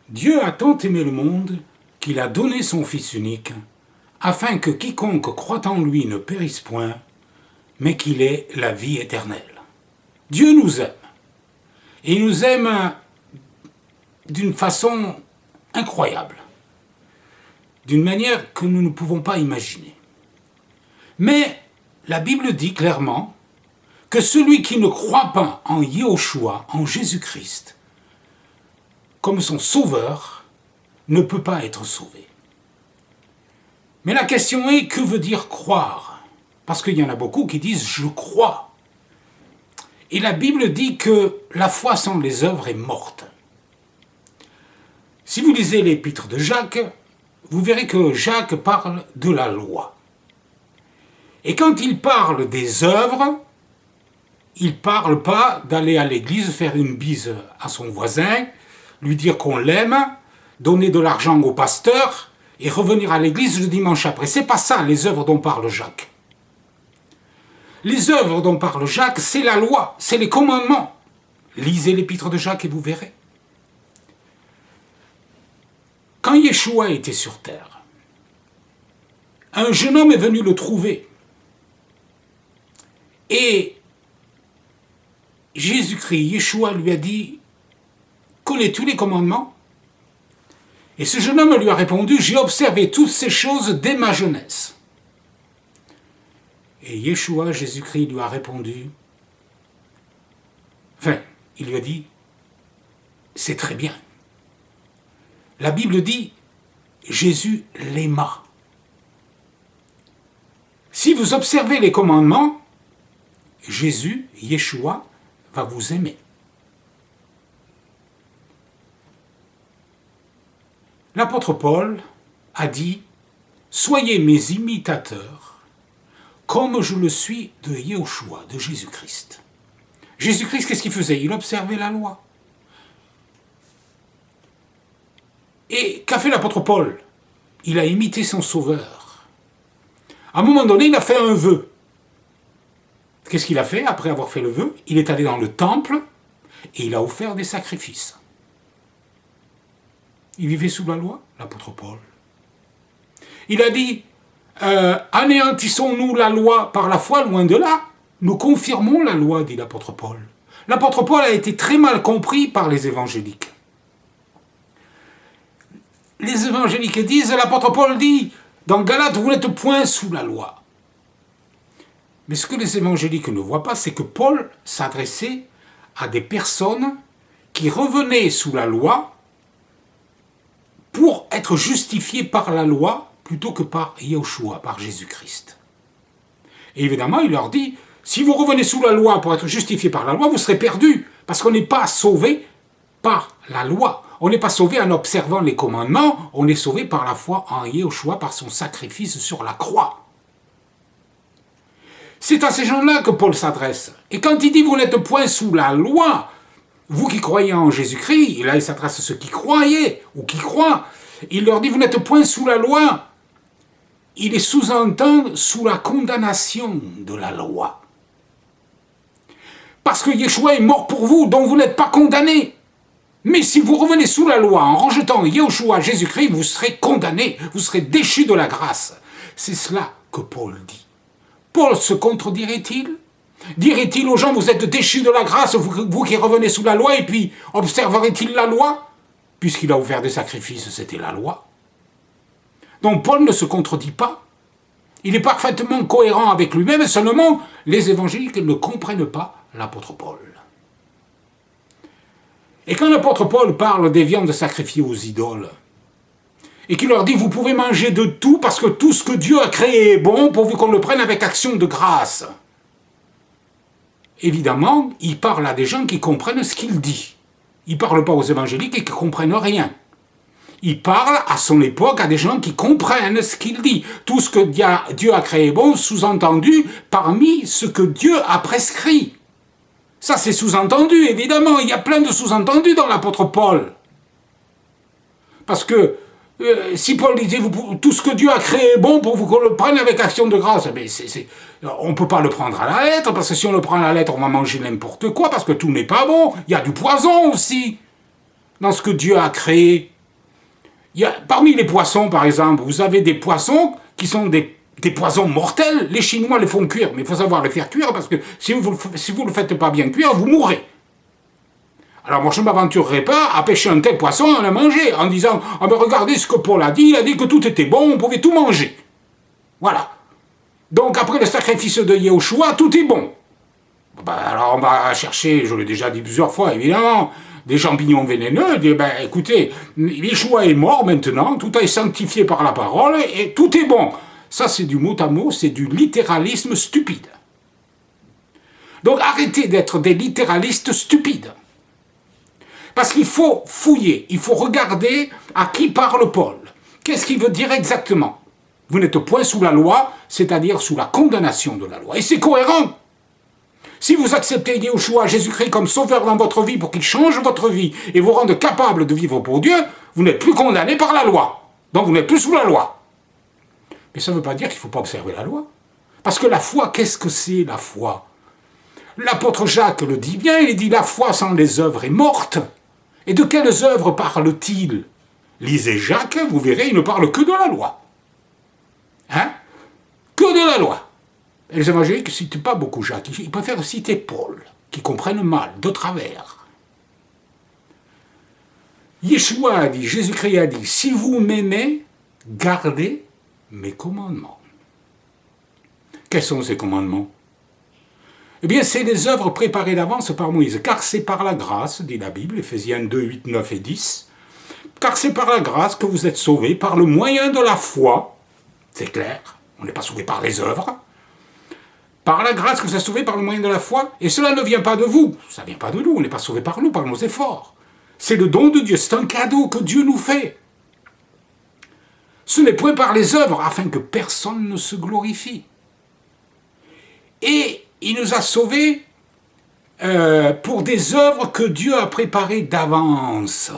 Dieu a tant aimé le monde qu'il a donné son Fils unique, afin que quiconque croit en lui ne périsse point, mais qu'il ait la vie éternelle. Dieu nous aime. Et il nous aime d'une façon incroyable, d'une manière que nous ne pouvons pas imaginer. Mais la Bible dit clairement que celui qui ne croit pas en Yahushua, en Jésus-Christ, comme son sauveur, ne peut pas être sauvé. Mais la question est, que veut dire croire? Parce qu'il y en a beaucoup qui disent « je crois ». Et la Bible dit que la foi sans les œuvres est morte. Si vous lisez l'épître de Jacques, vous verrez que Jacques parle de la loi. Et quand il parle des œuvres, il ne parle pas d'aller à l'église faire une bise à son voisin, lui dire qu'on l'aime, donner de l'argent au pasteur et revenir à l'église le dimanche après. C'est pas ça les œuvres dont parle Jacques. Les œuvres dont parle Jacques, c'est la loi, c'est les commandements. Lisez l'épître de Jacques et vous verrez. Quand Yeshua était sur terre, un jeune homme est venu le trouver. Et Jésus-Christ, Yeshua lui a dit « Connais-tu les commandements ?» Et ce jeune homme lui a répondu « J'ai observé toutes ces choses dès ma jeunesse. » Et Yeshua, Jésus-Christ, lui a répondu, il lui a dit, c'est très bien. La Bible dit, Jésus l'aima. Si vous observez les commandements, Jésus, Yeshua, va vous aimer. L'apôtre Paul a dit, soyez mes imitateurs, comme je le suis de Yahushua, de Jésus-Christ. Jésus-Christ, qu'est-ce qu'il faisait? Il observait la loi. Et qu'a fait l'apôtre Paul? Il a imité son sauveur. À un moment donné, il a fait un vœu. Qu'est-ce qu'il a fait après avoir fait le vœu? Il est allé dans le temple et il a offert des sacrifices. Il vivait sous la loi, l'apôtre Paul. Il a dit, anéantissons-nous la loi par la foi, loin de là. Nous confirmons la loi, dit l'apôtre Paul. L'apôtre Paul a été très mal compris par les évangéliques. Les évangéliques disent, l'apôtre Paul dit, dans Galates, vous n'êtes point sous la loi. Mais ce que les évangéliques ne voient pas, c'est que Paul s'adressait à des personnes qui revenaient sous la loi pour être justifiées par la loi plutôt que par Yahushua, par Jésus-Christ. Et évidemment, il leur dit, si vous revenez sous la loi pour être justifié par la loi, vous serez perdus, parce qu'on n'est pas sauvé par la loi. On n'est pas sauvé en observant les commandements, on est sauvé par la foi en Yahushua, par son sacrifice sur la croix. C'est à ces gens-là que Paul s'adresse. Et quand il dit « vous n'êtes point sous la loi », vous qui croyez en Jésus-Christ, et là il s'adresse à ceux qui croyaient ou qui croient, il leur dit « vous n'êtes point sous la loi », il est sous-entend sous la condamnation de la loi. Parce que Yeshua est mort pour vous, donc vous n'êtes pas condamnés. Mais si vous revenez sous la loi en rejetant Yeshua, Jésus-Christ, vous serez condamnés, vous serez déchus de la grâce. C'est cela que Paul dit. Paul se contredirait-il? Dirait-il aux gens, vous êtes déchus de la grâce, vous qui revenez sous la loi, et puis observerait-il la loi? Puisqu'il a offert des sacrifices, c'était la loi. Donc Paul ne se contredit pas. Il est parfaitement cohérent avec lui-même, seulement les évangéliques ne comprennent pas l'apôtre Paul. Et quand l'apôtre Paul parle des viandes sacrifiées aux idoles, et qu'il leur dit, vous pouvez manger de tout, parce que tout ce que Dieu a créé est bon, pourvu qu'on le prenne avec action de grâce. Évidemment, il parle à des gens qui comprennent ce qu'il dit. Il ne parle pas aux évangéliques et qui ne comprennent rien. Il parle à son époque à des gens qui comprennent ce qu'il dit. Tout ce que Dieu a créé est bon, sous-entendu parmi ce que Dieu a prescrit. Ça, c'est sous-entendu, évidemment. Il y a plein de sous-entendus dans l'apôtre Paul. Parce que si Paul disait tout ce que Dieu a créé est bon pour vous qu'on le prenne avec action de grâce, mais on ne peut pas le prendre à la lettre, parce que si on le prend à la lettre, on va manger n'importe quoi, parce que tout n'est pas bon. Il y a du poison aussi dans ce que Dieu a créé. Parmi les poissons, par exemple, vous avez des poissons qui sont des poisons mortels. Les Chinois les font cuire, mais il faut savoir les faire cuire parce que si vous ne le faites pas bien cuire, vous mourrez. Alors moi je ne m'aventurerai pas à pêcher un tel poisson et à le manger en disant « Ah ben regardez ce que Paul a dit, il a dit que tout était bon, on pouvait tout manger. » Voilà. Donc après le sacrifice de Yahushua, tout est bon. Ben, alors on va chercher, je l'ai déjà dit plusieurs fois évidemment, des champignons vénéneux, écoutez, Yahushua est mort maintenant, tout est sanctifié par la parole et tout est bon. Ça c'est du mot à mot, c'est du littéralisme stupide. Donc arrêtez d'être des littéralistes stupides. Parce qu'il faut fouiller, il faut regarder à qui parle Paul. Qu'est-ce qu'il veut dire exactement? Vous n'êtes point sous la loi, c'est-à-dire sous la condamnation de la loi. Et c'est cohérent. Si vous acceptez Yahushua, Jésus-Christ, comme sauveur dans votre vie pour qu'il change votre vie et vous rende capable de vivre pour Dieu, vous n'êtes plus condamné par la loi. Donc vous n'êtes plus sous la loi. Mais ça ne veut pas dire qu'il ne faut pas observer la loi. Parce que la foi, qu'est-ce que c'est la foi? L'apôtre Jacques le dit bien, il dit « La foi sans les œuvres est morte ». Et de quelles œuvres parle-t-il? Lisez Jacques, vous verrez, il ne parle que de la loi. Hein? Que de la loi. Et les évangéliques ne citent pas beaucoup Jacques, ils préfèrent citer Paul, qui comprennent mal, de travers. Yeshua a dit, Jésus-Christ a dit, si vous m'aimez, gardez mes commandements. Quels sont ces commandements? Eh bien, c'est les œuvres préparées d'avance par Moïse, car c'est par la grâce, dit la Bible, Éphésiens 2, 8, 9 et 10, car c'est par la grâce que vous êtes sauvés, par le moyen de la foi, c'est clair, on n'est pas sauvé par les œuvres, par la grâce que vous êtes sauvés par le moyen de la foi, et cela ne vient pas de vous, ça ne vient pas de nous, on n'est pas sauvé par nous, par nos efforts. C'est le don de Dieu, c'est un cadeau que Dieu nous fait. Ce n'est point par les œuvres, afin que personne ne se glorifie. Et il nous a sauvés pour des œuvres que Dieu a préparées d'avance,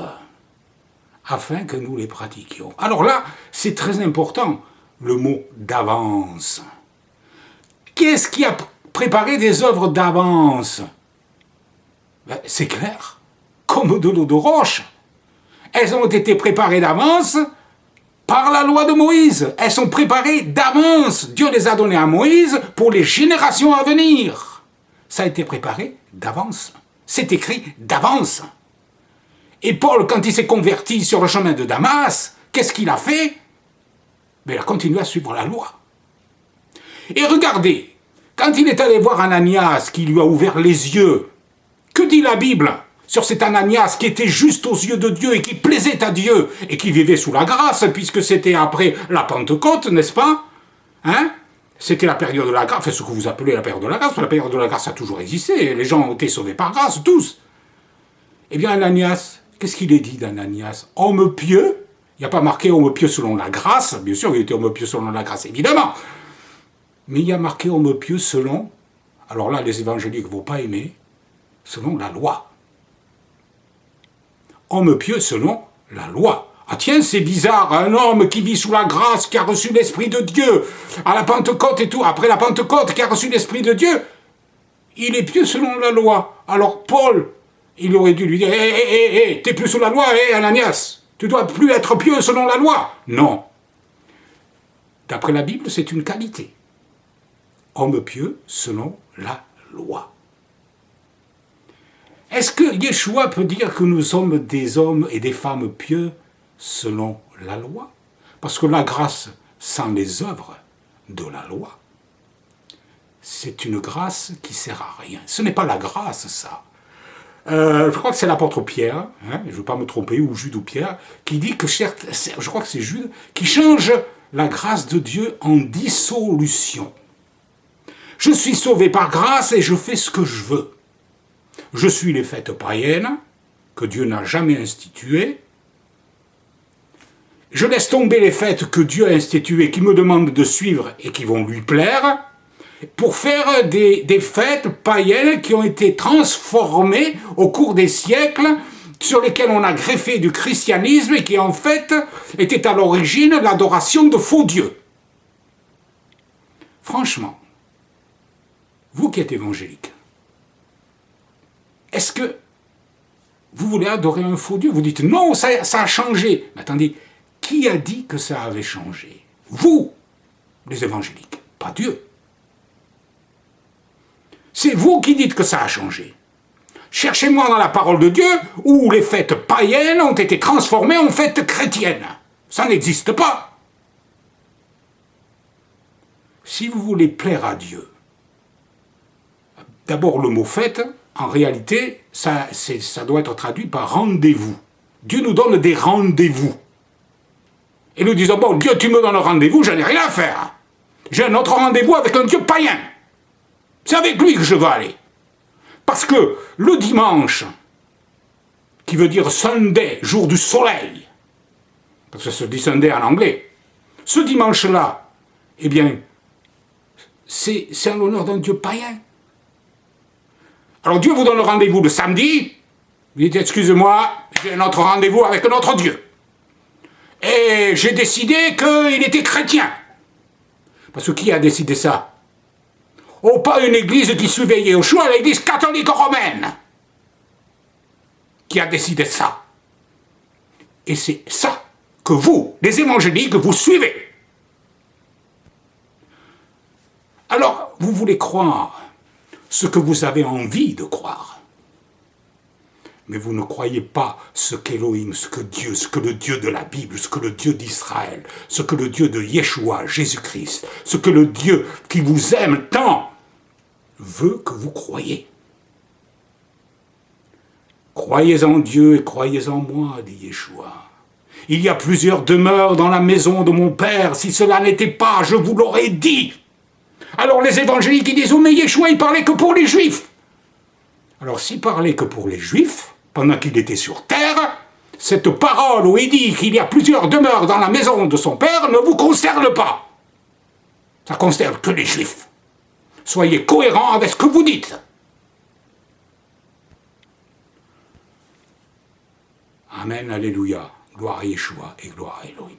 afin que nous les pratiquions. Alors là, c'est très important, le mot d'avance. Qu'est-ce qui a préparé des œuvres d'avance? C'est clair, comme de l'eau de roche. Elles ont été préparées d'avance par la loi de Moïse. Elles sont préparées d'avance. Dieu les a données à Moïse pour les générations à venir. Ça a été préparé d'avance. C'est écrit d'avance. Et Paul, quand il s'est converti sur le chemin de Damas, qu'est-ce qu'il a fait? Mais il a continué à suivre la loi. Et regardez, quand il est allé voir Ananias, qui lui a ouvert les yeux, que dit la Bible sur cet Ananias qui était juste aux yeux de Dieu et qui plaisait à Dieu et qui vivait sous la grâce, puisque c'était après la Pentecôte, n'est-ce pas? Hein? C'était la période de la grâce, enfin ce que vous appelez la période de la grâce, la période de la grâce a toujours existé, les gens ont été sauvés par grâce, tous. Eh bien Ananias, qu'est-ce qu'il est dit d'Ananias? Homme pieux, il n'y a pas marqué homme pieux selon la grâce, bien sûr il était homme pieux selon la grâce, évidemment, mais il y a marqué homme pieux selon, alors là les évangéliques ne vont pas aimer, selon la loi. Homme pieux selon la loi. Ah tiens, c'est bizarre, un homme qui vit sous la grâce, qui a reçu l'Esprit de Dieu, à la Pentecôte et tout, après la Pentecôte, qui a reçu l'Esprit de Dieu, il est pieux selon la loi. Alors Paul, il aurait dû lui dire, hé, t'es plus sous la loi, Ananias, tu dois plus être pieux selon la loi. Non. D'après la Bible, c'est une qualité. Homme pieux selon la loi. Est-ce que Yeshua peut dire que nous sommes des hommes et des femmes pieux selon la loi? Parce que la grâce sans les œuvres de la loi, c'est une grâce qui ne sert à rien. Ce n'est pas la grâce, ça. Je crois que c'est l'apôtre Pierre, hein, je ne veux pas me tromper, ou Jude ou Pierre, qui dit que, je crois que c'est Jude, qui change la grâce de Dieu en dissolution. Je suis sauvé par grâce et je fais ce que je veux. Je suis les fêtes païennes, que Dieu n'a jamais instituées. Je laisse tomber les fêtes que Dieu a instituées, qui me demandent de suivre et qui vont lui plaire, pour faire des fêtes païennes qui ont été transformées au cours des siècles, sur lesquelles on a greffé du christianisme et qui en fait étaient à l'origine l'adoration de faux dieux. Franchement, vous qui êtes évangélique, est-ce que vous voulez adorer un faux Dieu? Vous dites non, ça a changé. Mais attendez, qui a dit que ça avait changé? Vous, les évangéliques, pas Dieu. C'est vous qui dites que ça a changé. Cherchez-moi dans la parole de Dieu où les fêtes païennes ont été transformées en fêtes chrétiennes. Ça n'existe pas. Si vous voulez plaire à Dieu, d'abord le mot fête, en réalité, ça doit être traduit par rendez-vous. Dieu nous donne des rendez-vous. Et nous disons, bon, Dieu, tu me donnes un rendez-vous, je n'ai rien à faire. J'ai un autre rendez-vous avec un Dieu païen. C'est avec lui que je veux aller. Parce que le dimanche, qui veut dire Sunday, jour du soleil, parce que ça se dit Sunday en anglais, ce dimanche-là, eh bien, c'est en l'honneur d'un Dieu païen. Alors Dieu vous donne le rendez-vous le samedi, vous dites, excusez-moi, j'ai un autre rendez-vous avec un autre Dieu. Et j'ai décidé qu'il était chrétien. Parce que qui a décidé ça? Oh, pas une église qui suivait Yeshua, l'église catholique romaine, qui a décidé ça. Et c'est ça que vous, les évangéliques, vous suivez. Alors, vous voulez croire ce que vous avez envie de croire. Mais vous ne croyez pas ce qu'Élohim, ce que le Dieu de la Bible, ce que le Dieu d'Israël, ce que le Dieu de Yeshua, Jésus-Christ, ce que le Dieu qui vous aime tant veut que vous croyez. Croyez en Dieu et croyez en moi, dit Yeshua. Il y a plusieurs demeures dans la maison de mon Père. Si cela n'était pas, je vous l'aurais dit. Alors les évangéliques, ils disent, oh mais Yeshua, il parlait que pour les Juifs. Alors s'il parlait que pour les Juifs, pendant qu'il était sur terre, cette parole où il dit qu'il y a plusieurs demeures dans la maison de son Père ne vous concerne pas. Ça concerne que les Juifs. Soyez cohérents avec ce que vous dites. Amen, alléluia. Gloire à Yeshua et gloire à Elohim.